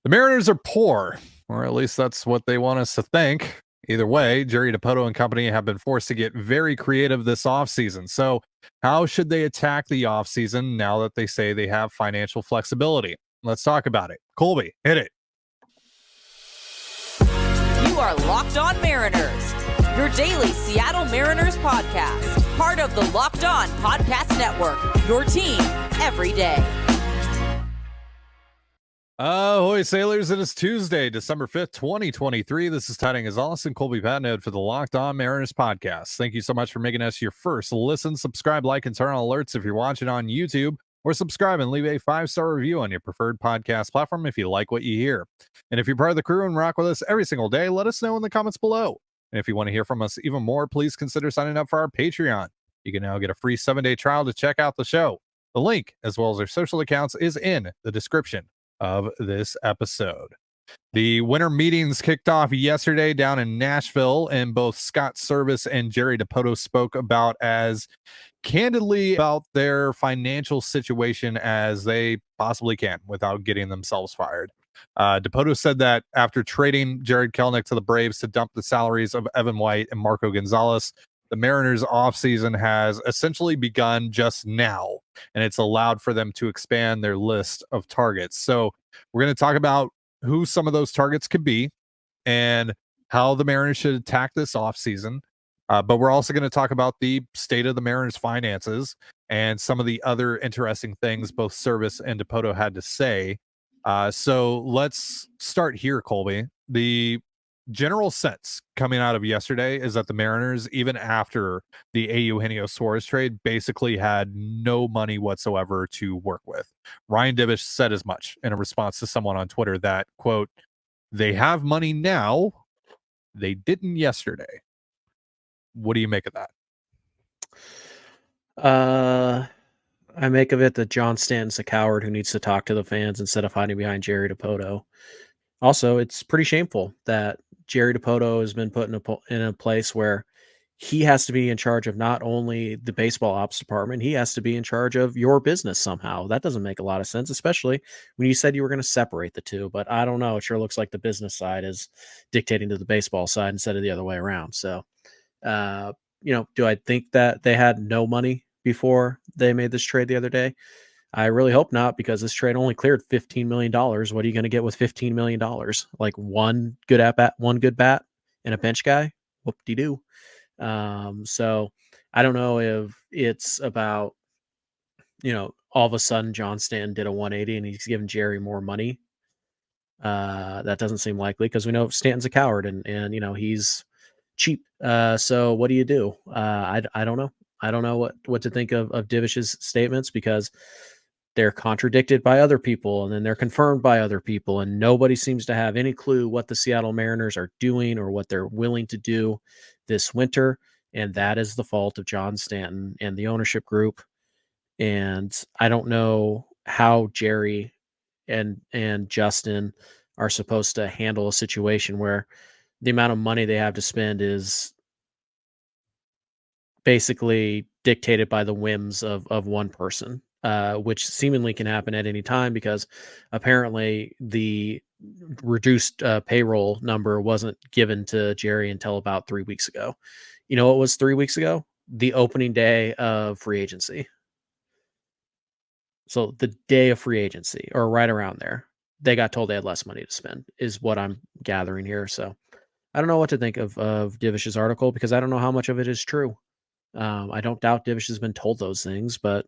The Mariners are poor, or at least that's what they want us to think. Either way, Jerry Dipoto and company have been forced to get very creative this offseason. So, how should they attack the offseason now that they say they have financial flexibility? Let's talk about it. Colby, hit it. You are Locked On Mariners, your daily Seattle Mariners podcast. Part of the Locked On Podcast Network, your team every day. Ahoy, sailors. It is Tuesday, December 5th, 2023. This is Tiding Gonzales and Colby Potom for the Locked On Mariners podcast. Thank you so much for making us your first listen. Subscribe, like, and turn on alerts if you're watching on YouTube, or subscribe and leave a 5-star review on your preferred podcast platform if you like what you hear. And if you're part of the crew and rock with us every single day, let us know in the comments below. And if you want to hear from us even more, please consider signing up for our Patreon. You can now get a free 7-day trial to check out the show. The link, as well as our social accounts, is in the description of this episode. The winter meetings kicked off yesterday down in Nashville, and both Scott Servais and Jerry Dipoto spoke about as candidly about their financial situation as they possibly can without getting themselves fired. Dipoto said that after trading Jarred Kelenic to the Braves to dump the salaries of Evan White and Marco Gonzales, the Mariners offseason has essentially begun just now, and it's allowed for them to expand their list of targets. So we're going to talk about who some of those targets could be and how the Mariners should attack this offseason. But we're also going to talk about the state of the Mariners' finances and some of the other interesting things both Servais and Dipoto had to say. So let's start here, Colby. The general sense coming out of yesterday is that the Mariners, even after the Eugenio Suarez trade, basically had no money whatsoever to work with. Ryan Divish said as much in a response to someone on Twitter that, quote, they have money now, they didn't yesterday. What do you make of that? I make of it that Johnston's a coward who needs to talk to the fans instead of hiding behind Jerry Dipoto. Also, it's pretty shameful that Jerry Dipoto has been put in a place where he has to be in charge of not only the baseball ops department, he has to be in charge of your business somehow. That doesn't make a lot of sense, especially when you said you were going to separate the two. But I don't know. It sure looks like the business side is dictating to the baseball side instead of the other way around. So, do I think that they had no money before they made this trade the other day? I really hope not, because this trade only cleared $15 million. What are you going to get with $15 million? Like one good bat, and a bench guy? Whoop-de-doo. So I don't know if it's about, all of a sudden Johnston did a 180 and he's giving Jerry more money. That doesn't seem likely, because we know Stanton's a coward and he's cheap. So what do? I don't know. I don't know what to think of Divish's statements, because they're contradicted by other people and then they're confirmed by other people, and nobody seems to have any clue what the Seattle Mariners are doing or what they're willing to do this winter. And that is the fault of John Stanton and the ownership group. And I don't know how Jerry and Justin are supposed to handle a situation where the amount of money they have to spend is basically dictated by the whims of one person. Which seemingly can happen at any time, because apparently the reduced payroll number wasn't given to Jerry until about 3 weeks ago. You know what was 3 weeks ago? The opening day of free agency. So the day of free agency, or right around there, they got told they had less money to spend, is what I'm gathering here. So I don't know what to think of Divish's article, because I don't know how much of it is true. I don't doubt Divish has been told those things, but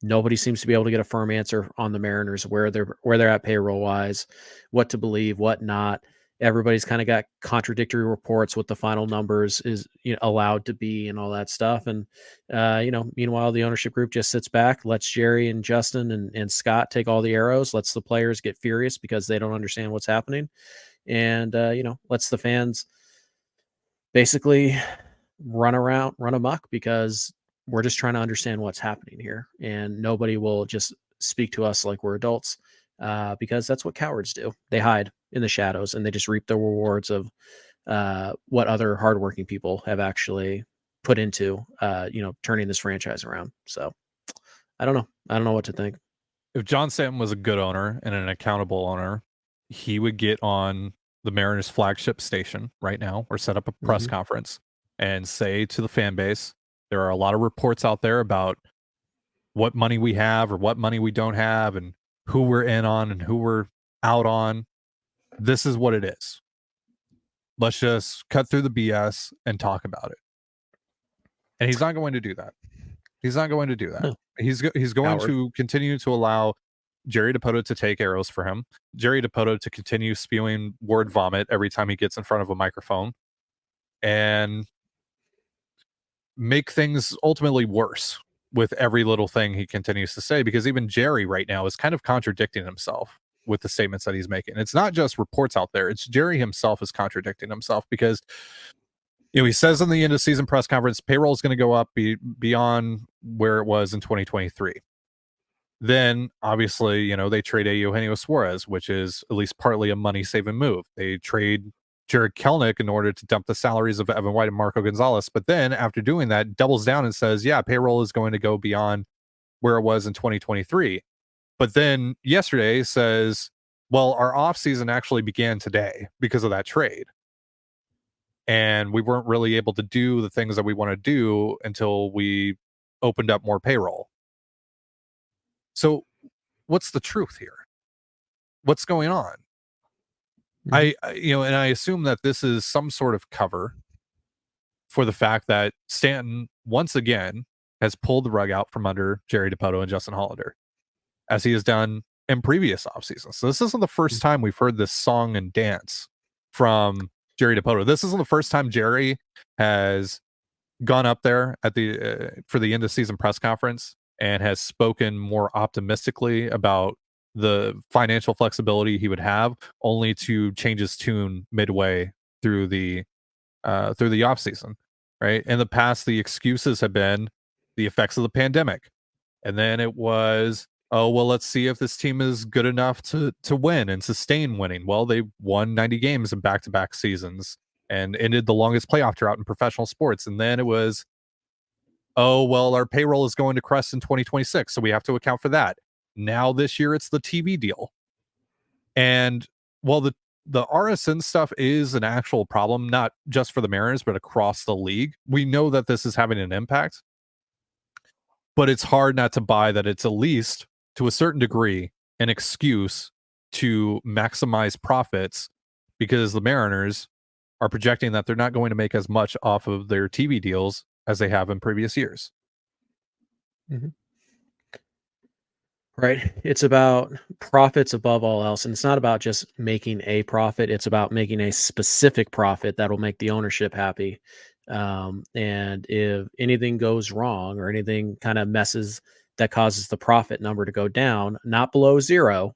nobody seems to be able to get a firm answer on the Mariners, where they're at payroll wise, what to believe, what not. Everybody's kind of got contradictory reports what the final numbers is allowed to be and all that stuff. And, meanwhile, the ownership group just sits back, lets Jerry and Justin and Scott take all the arrows, lets the players get furious because they don't understand what's happening. And, lets the fans basically run amok, because we're just trying to understand what's happening here, and nobody will just speak to us like we're adults, because that's what cowards do. They hide in the shadows and they just reap the rewards of what other hardworking people have actually put into, turning this franchise around. So I don't know. I don't know what to think. if John Stanton was a good owner and an accountable owner, he would get on the Mariners flagship station right now or set up a press conference and say to the fan base, there are a lot of reports out there about what money we have or what money we don't have and who we're in on and who we're out on. This is what it is. Let's just cut through the BS and talk about it. And he's not going to do that. He's not going to do that. No. He's going to continue to allow Jerry Dipoto to take arrows for him. Jerry Dipoto to continue spewing word vomit every time he gets in front of a microphone and make things ultimately worse with every little thing he continues to say, because even Jerry right now is kind of contradicting himself with the statements that he's making. It's not just reports out there. It's Jerry himself is contradicting himself because, you know, he says in the end of season press conference, payroll is going to go up beyond where it was in 2023. Then obviously, you know, they trade Eugenio Suarez, which is at least partly a money saving move. They trade Jarred Kelenic in order to dump the salaries of Evan White and Marco Gonzales. But then after doing that, doubles down and says, yeah, payroll is going to go beyond where it was in 2023. But then yesterday says, well, our offseason actually began today because of that trade. And we weren't really able to do the things that we want to do until we opened up more payroll. So what's the truth here? What's going on? I assume that this is some sort of cover for the fact that Stanton once again has pulled the rug out from under Jerry Dipoto and Justin Hollander, as he has done in previous off seasons. So this isn't the first time we've heard this song and dance from Jerry Dipoto. This isn't the first time Jerry has gone up there at the for the end of season press conference and has spoken more optimistically about the financial flexibility he would have, only to change his tune midway through the off season. Right. In the past, the excuses have been the effects of the pandemic. And then it was, oh, well, let's see if this team is good enough to win and sustain winning. Well, they won 90 games in back-to-back seasons and ended the longest playoff drought in professional sports. And then it was, oh, well, our payroll is going to crest in 2026, so we have to account for that. Now this year, it's the TV deal. And while the RSN stuff is an actual problem, not just for the Mariners, but across the league, we know that this is having an impact. But it's hard not to buy that it's at least, to a certain degree, an excuse to maximize profits, because the Mariners are projecting that they're not going to make as much off of their TV deals as they have in previous years. Mm-hmm. Right. It's about profits above all else. And it's not about just making a profit. It's about making a specific profit that will make the ownership happy. And if anything goes wrong or anything kind of messes that causes the profit number to go down, not below zero,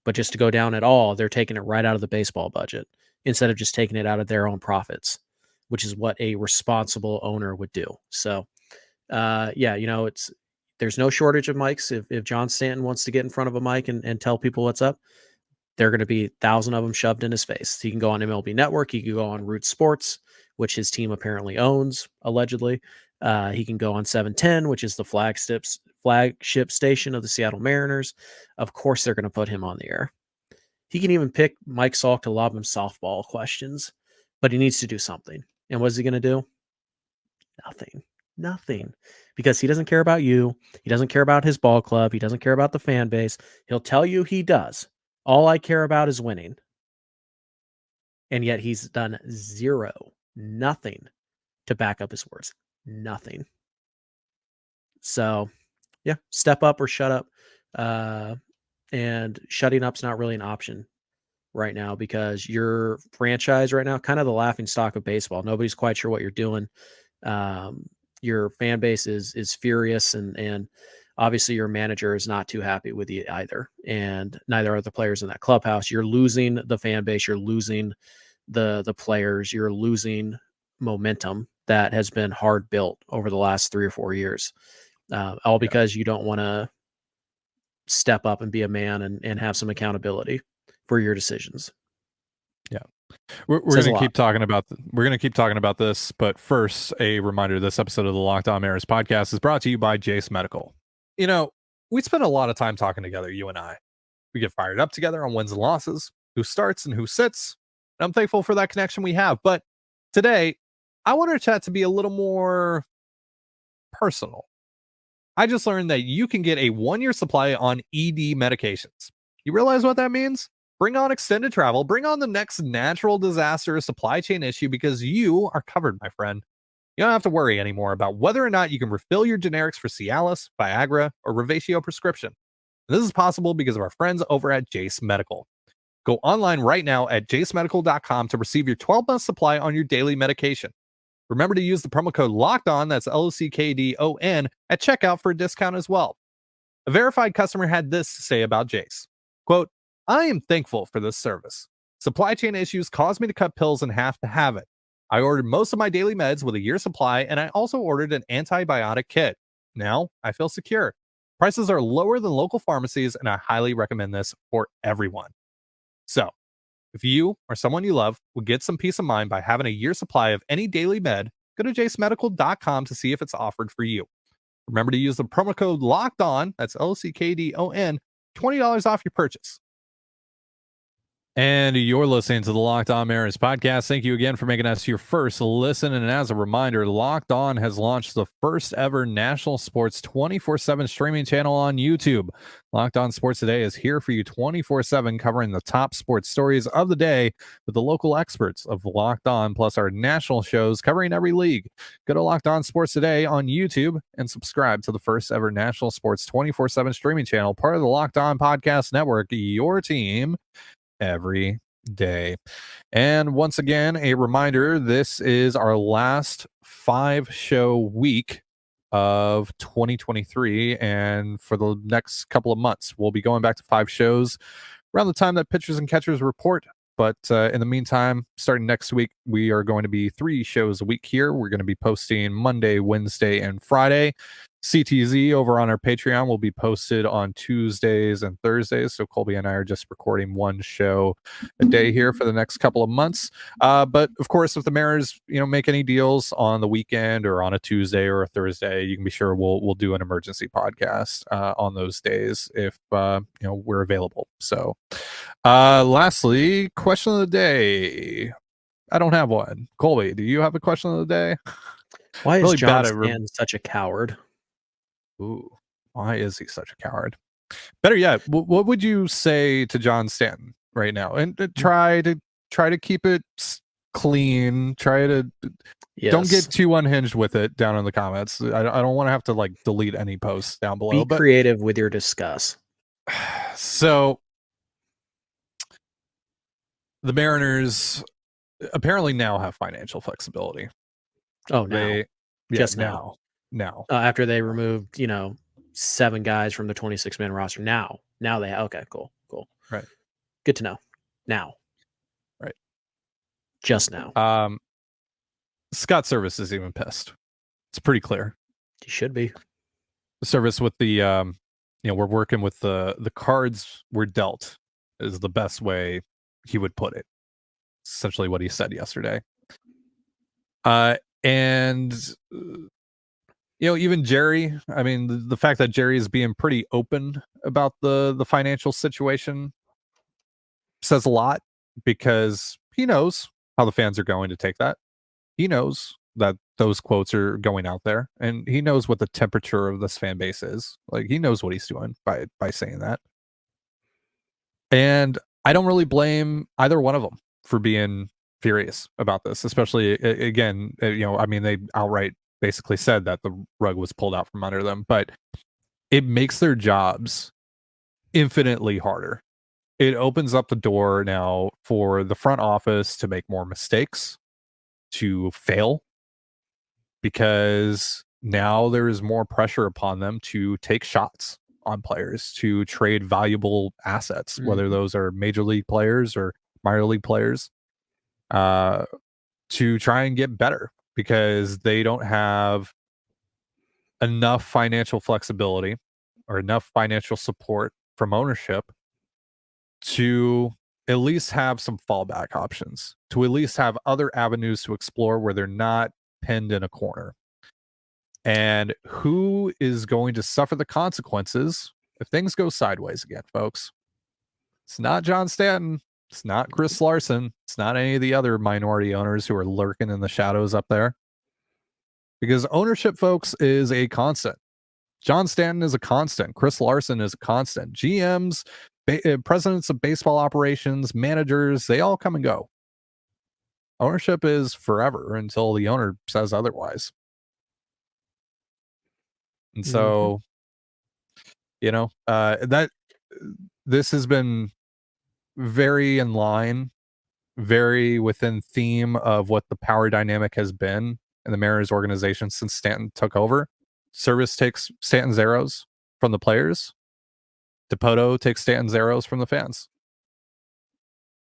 but just to go down at all, they're taking it right out of the baseball budget instead of just taking it out of their own profits, which is what a responsible owner would do. So, there's no shortage of mics. If John Stanton wants to get in front of a mic and tell people what's up, there are going to be 1,000 of them shoved in his face. He can go on MLB Network. He can go on Root Sports, which his team apparently owns, allegedly. He can go on 710, which is the flagship station of the Seattle Mariners. Of course, they're going to put him on the air. He can even pick Mike Salk to lob him softball questions, but he needs to do something. And what is he going to do? Nothing. Because he doesn't care about you. He doesn't care about his ball club. He doesn't care about the fan base. He'll tell you he does. All I care about is winning. And yet he's done nothing to back up his words. Nothing. So, yeah, step up or shut up. And shutting up's not really an option right now because your franchise right now, kind of the laughing stock of baseball. Nobody's quite sure what you're doing. Your fan base is furious, and obviously your manager is not too happy with you either. And neither are the players in that clubhouse. You're losing the fan base. You're losing the players. You're losing momentum that has been hard built over the last 3 or 4 years. All because you don't want to step up and be a man and have some accountability for your decisions. Yeah. We're going to keep talking about this, but first, a reminder: this episode of the Locked On Mariners podcast is brought to you by Jase Medical. You know, we spend a lot of time talking together, you and I. We get fired up together on wins and losses, who starts and who sits. And I'm thankful for that connection we have. But today, I want our chat to be a little more personal. I just learned that you can get a 1-year supply on ED medications. You realize what that means? Bring on extended travel, bring on the next natural disaster or supply chain issue because you are covered, my friend. You don't have to worry anymore about whether or not you can refill your generics for Cialis, Viagra, or Revatio prescription. And this is possible because of our friends over at Jase Medical. Go online right now at jasemedical.com to receive your 12-month supply on your daily medication. Remember to use the promo code LOCKEDON, that's LOCKEDON, at checkout for a discount as well. A verified customer had this to say about Jase. Quote, I am thankful for this service. Supply chain issues caused me to cut pills in half to have it. I ordered most of my daily meds with a year's supply, and I also ordered an antibiotic kit. Now I feel secure. Prices are lower than local pharmacies, and I highly recommend this for everyone. So, if you or someone you love will get some peace of mind by having a year's supply of any daily med, go to jasemedical.com to see if it's offered for you. Remember to use the promo code LOCKEDON, that's LOCKEDON, $20 off your purchase. And you're listening to the Locked On Mariners podcast. Thank you again for making us your first listen. And as a reminder, Locked On has launched the first ever national sports 24/7 streaming channel on YouTube. Locked On Sports Today is here for you 24/7, covering the top sports stories of the day with the local experts of Locked On, plus our national shows covering every league. Go to Locked On Sports Today on YouTube and subscribe to the first ever national sports 24/7 streaming channel, part of the Locked On Podcast Network, your team every day. And once again, a reminder, this is our last 5-show week of 2023, and for the next couple of months we'll be going back to 5 shows around the time that pitchers and catchers report. But in the meantime, starting next week, we are going to be 3 shows a week here. We're going to be posting Monday, Wednesday, and Friday. CTZ over on our Patreon will be posted on Tuesdays and Thursdays. So Colby and I are just recording 1 show a day here for the next couple of months. But of course, if the Mariners, make any deals on the weekend or on a Tuesday or a Thursday, you can be sure we'll do an emergency podcast on those days if we're available. So lastly, question of the day. I don't have one. Colby, do you have a question of the day? Why is Johnston such a coward? Ooh, why is he such a coward? Better yet, what would you say to John Stanton right now? And try to keep it clean. Try to don't get too unhinged with it down in the comments. I don't want to have to delete any posts down below. Be creative with your discuss. So the Mariners apparently now have financial flexibility. Oh, no. Just now. Now, after they removed, 7 guys from the 26-man roster. Now they okay, cool. Right. Good to know. Now. Right. Just now. Scott Service is even pissed. It's pretty clear. He should be. Service with the we're working with the cards we're dealt is the best way he would put it. Essentially what he said yesterday. And even Jerry, I mean, the fact that Jerry is being pretty open about the financial situation says a lot, because he knows how the fans are going to take that. He knows that those quotes are going out there, and he knows what the temperature of this fan base is. He knows what he's doing by saying that. And I don't really blame either one of them for being furious about this, especially again, they outright basically said that the rug was pulled out from under them, but it makes their jobs infinitely harder. It opens up the door now for the front office to make more mistakes, to fail, because now there is more pressure upon them to take shots on players, to trade valuable assets, whether those are major league players or minor league players, to try and get better, because they don't have enough financial flexibility or enough financial support from ownership to at least have some fallback options, to at least have other avenues to explore where they're not pinned in a corner. And who is going to suffer the consequences if things go sideways again, folks, it's not John Stanton, it's not Chris Larson, it's not any of the other minority owners who are lurking in the shadows up there. Because ownership, folks, is a constant. John Stanton is a constant. Chris Larson is a constant. GMs, presidents of baseball operations, managers, they all come and go. Ownership is forever until the owner says otherwise. And so, that this has been very in line, very within theme of what the power dynamic has been in the Mariners organization since Stanton took over. Service takes Stanton's arrows from the players. Dipoto takes Stanton's arrows from the fans.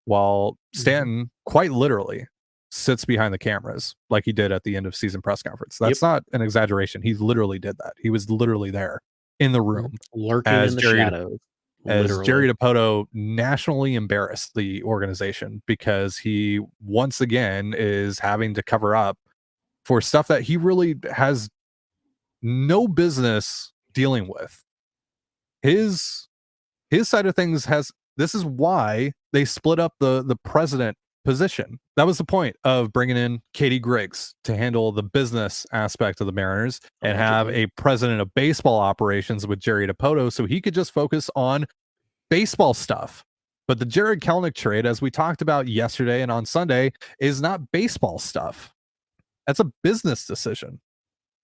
While Stanton quite literally sits behind the cameras like he did at the end of season press conference. That's not an exaggeration. He literally did that. He was literally there in the room, lurking in the shadows. As Jerry Dipoto nationally embarrassed the organization because he once again is having to cover up for stuff that he really has no business dealing with. His side of things this is why they split up the president position. That was the point of bringing in Katie Griggs to handle the business aspect of the Mariners and have a president of baseball operations with Jerry Dipoto so he could just focus on baseball stuff. But the Jarred Kelenic trade, as we talked about yesterday and on Sunday, is not baseball stuff. That's a business decision.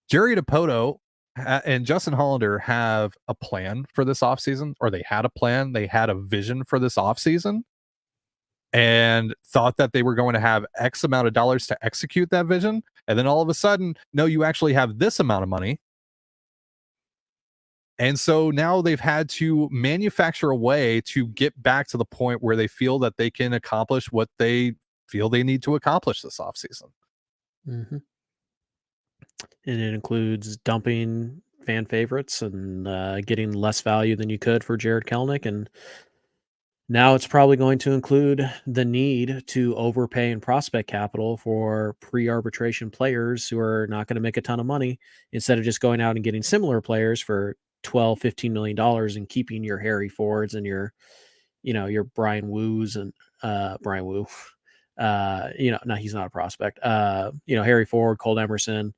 Jerry Dipoto and Justin Hollander have a plan for this offseason, or they had a plan. They had a vision for this offseason and thought that they were going to have X amount of dollars to execute that vision. And then all of a sudden, no, you actually have this amount of money. And so now they've had to manufacture a way to get back to the point where they feel that they can accomplish what they feel they need to accomplish this offseason. Mm-hmm. And it includes dumping fan favorites and getting less value than you could for Jarred Kelenic. And now it's probably going to include the need to overpay in prospect capital for pre-arbitration players who are not going to make a ton of money, instead of just going out and getting similar players for $12-15 million and keeping your Harry Fords and your Brian Woos and Brian Woo. No, he's not a prospect. Harry Ford, Cole Emerson,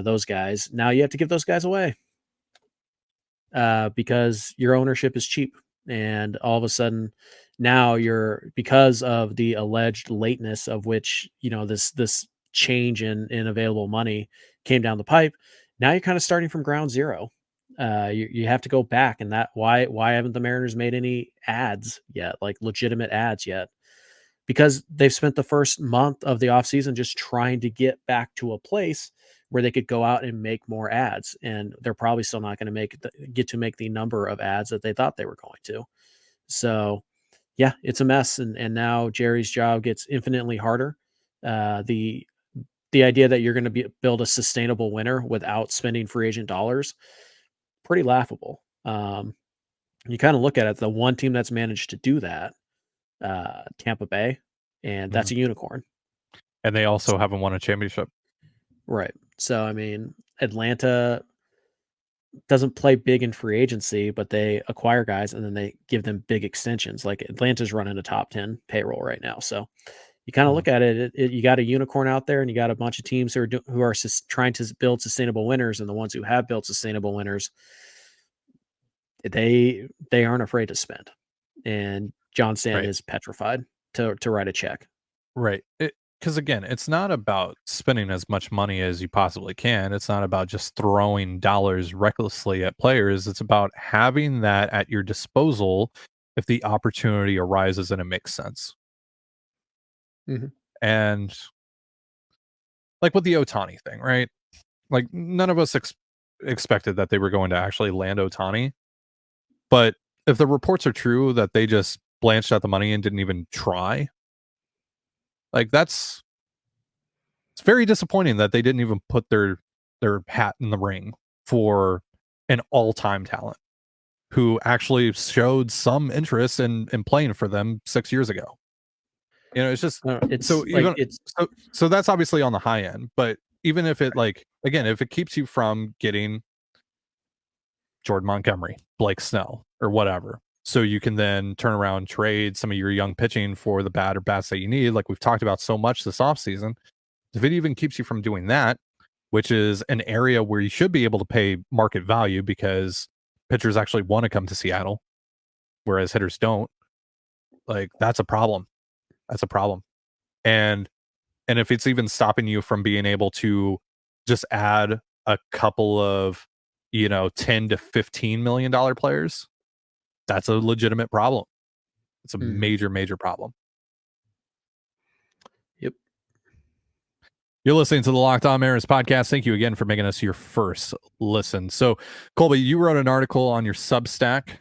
those guys. Now you have to give those guys away because your ownership is cheap. And all of a sudden now because of the alleged lateness of which, this change in available money came down the pipe. Now you're kind of starting from ground zero. You have to go back, and why haven't the Mariners made any ads yet, like legitimate ads yet? Because they've spent the first month of the offseason just trying to get back to a place where they could go out and make more ads. And they're probably still not going to get to make the number of ads that they thought they were going to. So yeah, it's a mess. And now Jerry's job gets infinitely harder. The idea that you're going to build a sustainable winner without spending free agent dollars, pretty laughable. You kind of look at it, the one team that's managed to do that, Tampa Bay, and that's a unicorn. And they also haven't won a championship. Right. So, I mean, Atlanta doesn't play big in free agency, but they acquire guys and then they give them big extensions. Like Atlanta's running a top 10 payroll right now. So you kind of look at it, you got a unicorn out there, and you got a bunch of teams who are trying to build sustainable winners, and the ones who have built sustainable winners, they aren't afraid to spend. And John Stanton is petrified to write a check. Right. Because again, it's not about spending as much money as you possibly can. It's not about just throwing dollars recklessly at players. It's about having that at your disposal if the opportunity arises and it makes sense. Mm-hmm. And like with the Ohtani thing, right? Like none of us expected that they were going to actually land Ohtani. But if the reports are true that they just blanched out the money and didn't even try, like it's very disappointing that they didn't even put their hat in the ring for an all-time talent who actually showed some interest in playing for them 6 years ago. It's just so that's obviously on the high end, but even if it if it keeps you from getting Jordan Montgomery, Blake Snell, or whatever. So you can then turn around and trade some of your young pitching for the bat or bats that you need, like we've talked about so much this offseason. If it even keeps you from doing that, which is an area where you should be able to pay market value because pitchers actually want to come to Seattle, whereas hitters don't, like that's a problem. That's a problem. And if it's even stopping you from being able to just add a couple of, $10 to $15 million players, that's a legitimate problem. It's a major, major problem. Yep. You're listening to the Locked On Mariners podcast. Thank you again for making us your first listen. So, Colby, you wrote an article on your Substack,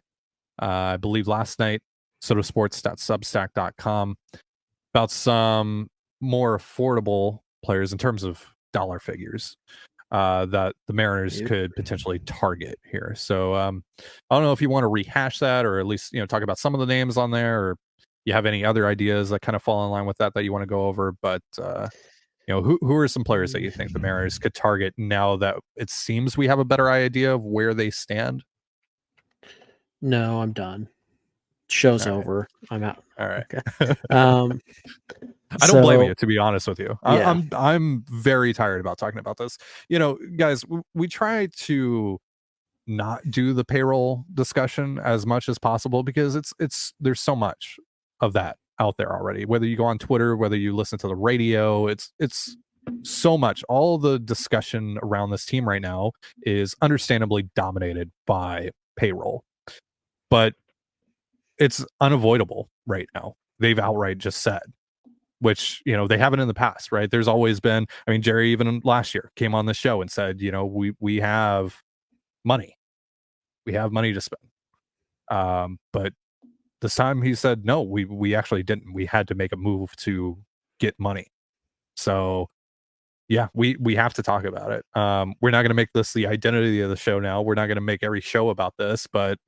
I believe last night, sotosports.substack.com, about some more affordable players in terms of dollar figures that the Mariners could potentially target here. So I don't know if you want to rehash that or at least, talk about some of the names on there, or you have any other ideas that kind of fall in line with that you want to go over. But, who are some players that you think the Mariners could target now that it seems we have a better idea of where they stand? No, I'm done. Show's over. I'm out. All right. Okay. I don't blame you, to be honest with you. Yeah. I'm very tired about talking about this. Guys, we try to not do the payroll discussion as much as possible because there's so much of that out there already. Whether you go on Twitter, whether you listen to the radio, it's so much. All the discussion around this team right now is understandably dominated by payroll, but it's unavoidable right now. They've outright just said, which, they haven't in the past, right? There's always been, Jerry, even last year, came on the show and said, we have money. We have money to spend. But this time he said, no, we actually didn't. We had to make a move to get money. So, yeah, we have to talk about it. We're not going to make this the identity of the show now. We're not going to make every show about this. But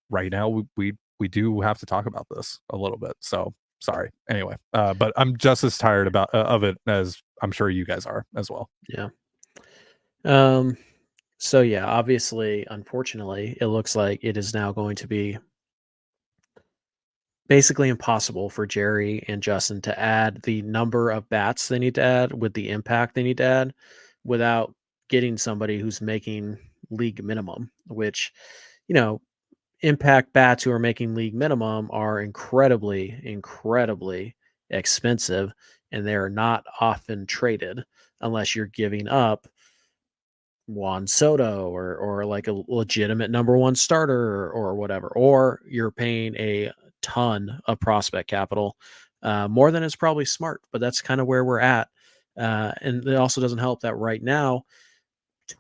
right now, we do have to talk about this a little bit. So, sorry. Anyway, but I'm just as tired of it as I'm sure you guys are as well. Yeah. So yeah, obviously, unfortunately, it looks like it is now going to be basically impossible for Jerry and Justin to add the number of bats they need to add with the impact they need to add without getting somebody who's making league minimum, which, impact bats who are making league minimum are incredibly, incredibly expensive, and they are not often traded unless you're giving up Juan Soto or like a legitimate number one starter or whatever, or you're paying a ton of prospect capital, more than is probably smart, but that's kind of where we're at. And it also doesn't help that right now,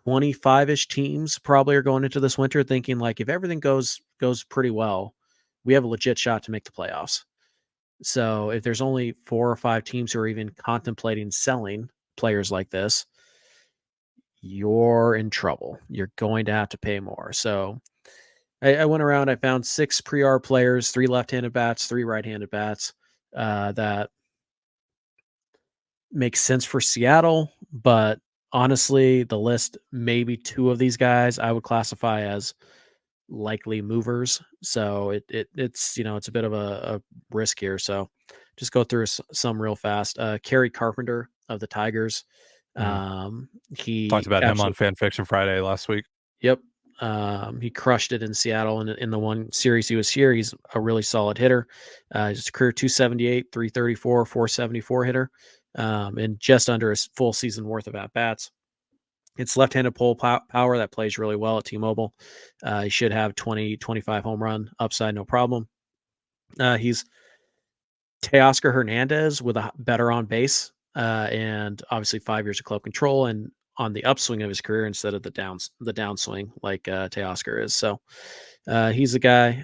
25-ish teams probably are going into this winter thinking like, if everything goes pretty well, we have a legit shot to make the playoffs. So if there's only 4 or 5 teams who are even contemplating selling players like this, you're in trouble. You're going to have to pay more. So I went around, I found 6 pre-R players, 3 left-handed bats, 3 right-handed bats, that makes sense for Seattle, but honestly, the list, maybe 2 of these guys I would classify as likely movers. So it's it's a bit of a risk here. So just go through some real fast. Kerry Carpenter of the Tigers. He talked about him on Fan Fiction Friday last week. Yep. He crushed it in Seattle in the one series he was here. He's a really solid hitter. He's a career 278, 334, 474 hitter, and just under a full season worth of at-bats. It's left-handed pull power that plays really well at T-Mobile. He should have 20, 25 home run upside, no problem. He's Teoscar Hernandez with a better on base, and obviously 5 years of club control and on the upswing of his career instead of the downswing like Teoscar is. So he's a guy.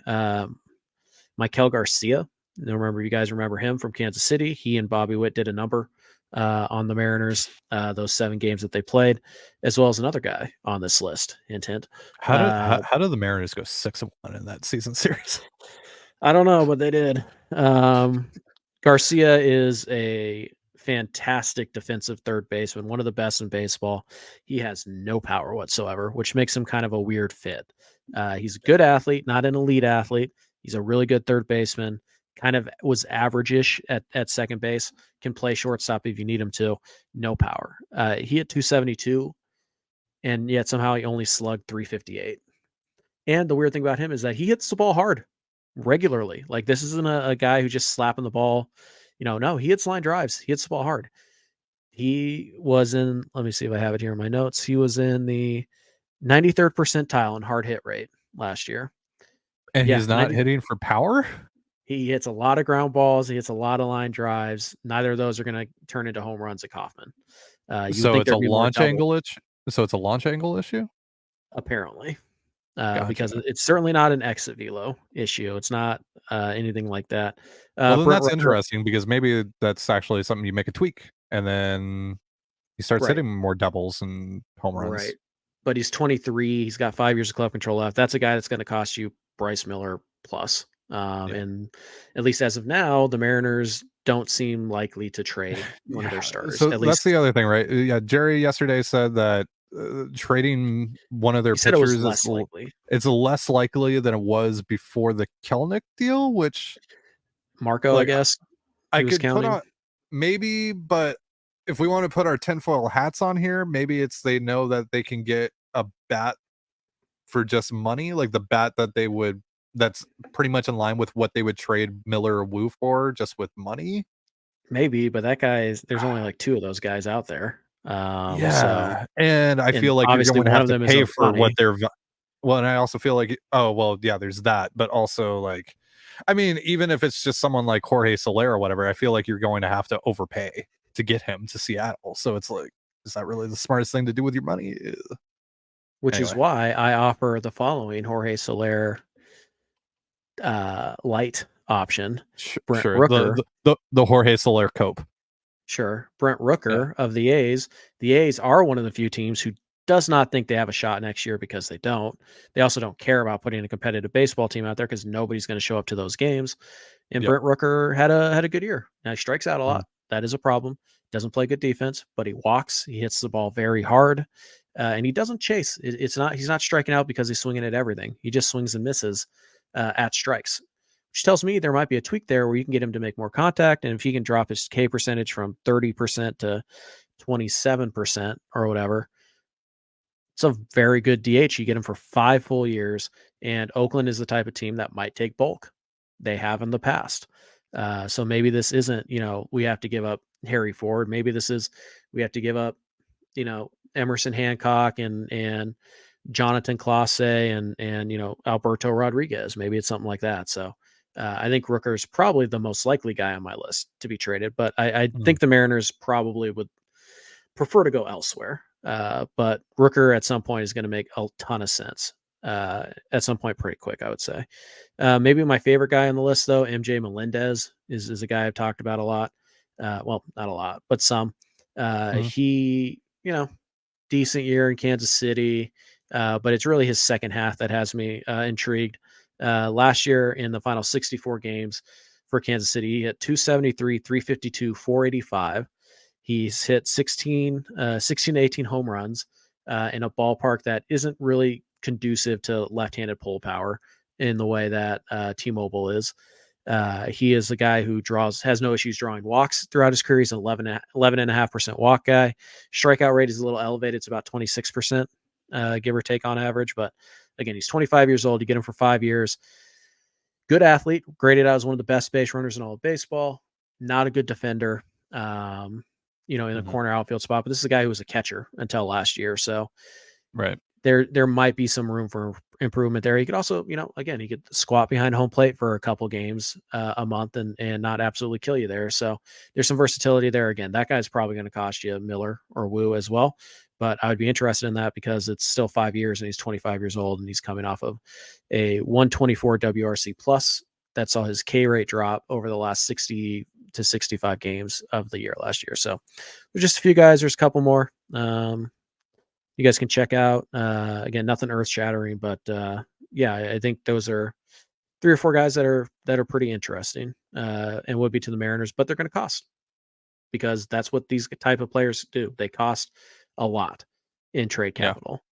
Michael Garcia. You guys remember him from Kansas City. He and Bobby Witt did a number on the Mariners, those 7 games that they played, as well as another guy on this list. Hint, hint. How did the Mariners go 6-1 in that season series? I don't know, but they did. Garcia is a fantastic defensive third baseman, one of the best in baseball. He has no power whatsoever, which makes him kind of a weird fit. He's a good athlete, not an elite athlete. He's a really good third baseman. Kind of was average-ish at second base. Can play shortstop if you need him to. No power. He hit 272, and yet somehow he only slugged 358. And the weird thing about him is that he hits the ball hard regularly. Like, this isn't a guy who's just slapping the ball. No, he hits line drives. He hits the ball hard. He was in, let me see if I have it here in my notes. He was in the 93rd percentile in hard hit rate last year. And Yeah, he's not hitting for power? He hits a lot of ground balls. He hits a lot of line drives. Neither of those are going to turn into home runs at Kauffman. So it's a launch angle issue? So it's a launch angle issue? Apparently. Gotcha. Because it's certainly not an exit velo issue. It's not anything like that. Well, then Brent that's Rooker, interesting, because maybe that's actually something you make a tweak, and then he starts Right. hitting more doubles and home runs. right? But he's 23. He's got 5 years of club control left. That's a guy that's going to cost you Bryce Miller plus. And at least as of now, the Mariners don't seem likely to trade one of their starters. So at that's least the other thing, right? Yeah, Jerry yesterday said that trading one of their he said it was pitchers less likely. it's less likely than it was before the Kelenic deal, which Marco, I guess. I he was could put counting. on maybe, but if we want to put our tinfoil hats on here, maybe it's they know that they can get a bat for just money, like the bat that they would, that's pretty much in line with what they would trade Miller or Wu for, just with money. Maybe, but that guy is, there's only like two of those guys out there. Yeah, and I and feel like you're obviously going to one have of to them is pay for what Ohtani. they're. Well, and I also feel like, oh well, yeah, there's that, but also like, I mean, even if it's just someone like Jorge Soler or whatever, I feel like you're going to have to overpay to get him to Seattle. So it's like, is that really the smartest thing to do with your money? Which is Anyway. why I offer the following Jorge Soler light option. Brent Sure, Rooker. the Jorge Soler cope. Sure. Brent Rooker of the A's. The A's are one of the few teams who does not think they have a shot next year because they don't. They also don't care about putting a competitive baseball team out there because nobody's going to show up to those games. And Brent Rooker had a good year. Now he strikes out a lot. That is a problem. Doesn't play good defense, but he walks. He hits the ball very hard, and he doesn't chase. He's not striking out because he's swinging at everything. He just swings and misses at strikes, which tells me there might be a tweak there where you can get him to make more contact. And if he can drop his K percentage from 30% to 27% or whatever, it's a very good DH. You get him for 5 full years. And Oakland is the type of team that might take bulk. They have in the past. So maybe this isn't, we have to give up Harry Ford. Maybe this is, we have to give up, Emerson Hancock and Jonathan Clase and Alberto Rodriguez. Maybe it's something like that. So I think Rooker is probably the most likely guy on my list to be traded, but I think the Mariners probably would prefer to go elsewhere. But Rooker at some point is going to make a ton of sense. At some point pretty quick, I would say. Maybe my favorite guy on the list, though, MJ Melendez is a guy I've talked about a lot. Well, not a lot, but some. He, decent year in Kansas City, but it's really his second half that has me intrigued. Last year in the final 64 games for Kansas City, he hit 273, 352, 485. He's hit 16 to 18 home runs in a ballpark that isn't really conducive to left-handed pull power in the way that T-Mobile is. He is a guy who has no issues drawing walks throughout his career. He's an 11.5% walk guy. Strikeout rate is a little elevated. It's about 26%, give or take on average. But again, he's 25 years old. You get him for 5 years. Good athlete, graded out as one of the best base runners in all of baseball. Not a good defender, in the corner outfield spot. But this is a guy who was a catcher until last year. So right. There might be some room for improvement there. He could also, again, he could squat behind home plate for a couple games a month and not absolutely kill you there. So there's some versatility there. Again, that guy's probably going to cost you Miller or Wu as well. But I would be interested in that because it's still 5 years and he's 25 years old and he's coming off of a 124 WRC plus that saw his K rate drop over the last 60 to 65 games of the year last year. So there's just a few guys. There's a couple more. You guys can check out. Again, nothing earth shattering, but I think those are 3 or 4 guys that are pretty interesting and would be to the Mariners, but they're going to cost because that's what these type of players do. They cost a lot in trade capital.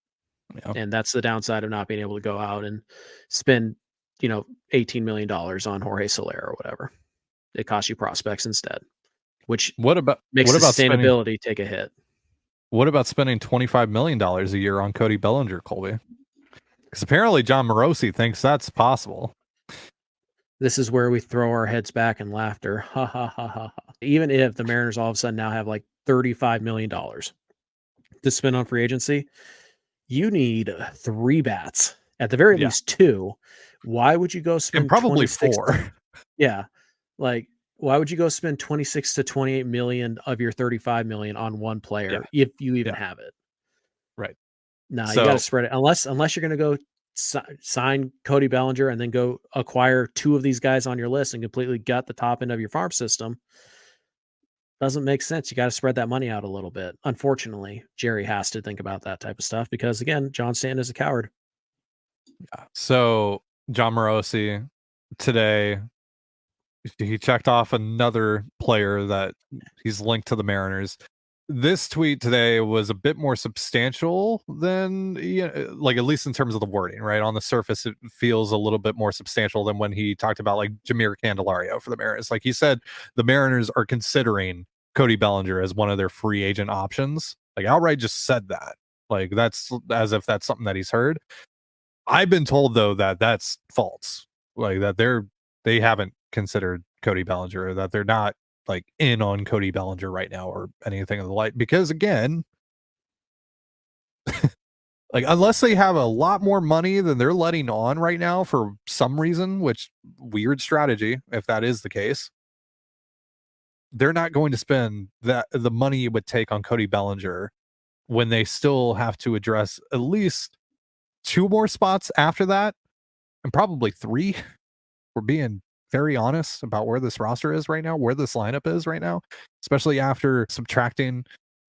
Yeah. And that's the downside of not being able to go out and spend, $18 million on Jorge Soler or whatever. It costs you prospects instead, which makes sustainability take a hit. What about spending $25 million a year on Cody Bellinger, Colby? Because apparently John Morosi thinks that's possible. This is where we throw our heads back in laughter. Ha ha ha ha. Even if the Mariners all of a sudden now have like $35 million to spend on free agency, you need 3 bats, at the very least 2. Why would you go spend and probably 26 4? Yeah. Like, why would you go spend 26 to 28 million of your 35 million on one player if you even have it? Right. No, you got to spread it. Unless you're going to go sign Cody Bellinger and then go acquire 2 of these guys on your list and completely gut the top end of your farm system. Doesn't make sense. You got to spread that money out a little bit. Unfortunately, Jerry has to think about that type of stuff because, again, Johnston is a coward. Yeah. So John Morosi today, he checked off another player that he's linked to the Mariners. This tweet today was a bit more substantial than, like, at least in terms of the wording, right? On the surface, it feels a little bit more substantial than when he talked about like Jameer Candelario for the Mariners. Like he said, the Mariners are considering Cody Bellinger as one of their free agent options. Like outright just said that. Like that's as if that's something that he's heard. I've been told though that that's false. Like that they haven't considered Cody Bellinger, or that they're not like in on Cody Bellinger right now or anything of the like, because again, like unless they have a lot more money than they're letting on right now for some reason, which weird strategy if that is the case, they're not going to spend the money it would take on Cody Bellinger when they still have to address at least 2 more spots after that, and probably 3. We're being very honest about where this roster is right now, where this lineup is right now, especially after subtracting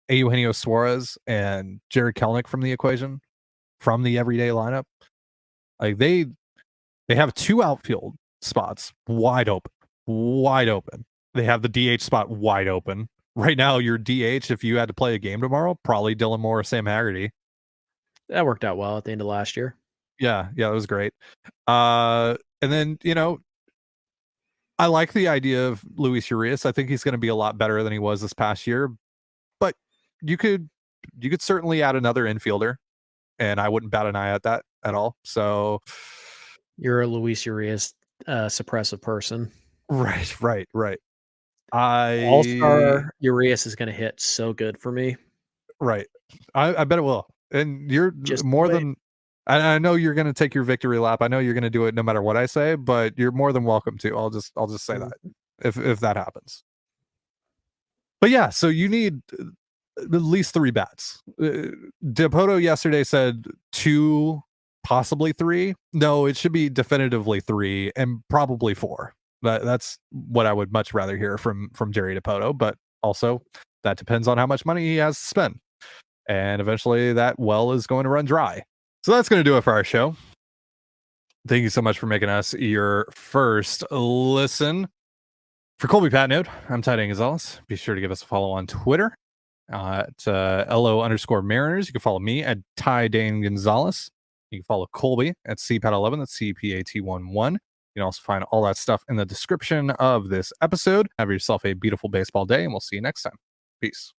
Eugenio Suarez and Jarred Kelenic from the equation, from the everyday lineup. Like they have 2 outfield spots wide open. They have the DH spot wide open. Right now, your DH, if you had to play a game tomorrow, probably Dylan Moore or Sam Haggerty. That worked out well at the end of last year. Yeah, that was great. And then, I like the idea of Luis Urias. I think he's going to be a lot better than he was this past year. But you could certainly add another infielder, and I wouldn't bat an eye at that at all. So you're a Luis Urias suppressive person. Right. All-Star Urias is going to hit so good for me. Right. I bet it will. And you're just more than... I know you're going to take your victory lap. I know you're going to do it no matter what I say, but you're more than welcome to. I'll just say that if that happens. But yeah, so you need at least 3 bats. Dipoto yesterday said 2, possibly 3. No, it should be definitively 3 and probably 4. That's what I would much rather hear from Jerry Dipoto. But also that depends on how much money he has to spend, and eventually that well is going to run dry. So that's going to do it for our show. Thank you so much for making us your first listen. For Colby Patino, I'm Ty Gonzales. Be sure to give us a follow on Twitter at LO_Mariners. You can follow me at Ty Dane Gonzales. You can follow Colby at CPAT11. That's CPAT11. You can also find all that stuff in the description of this episode. Have yourself a beautiful baseball day, and we'll see you next time. Peace.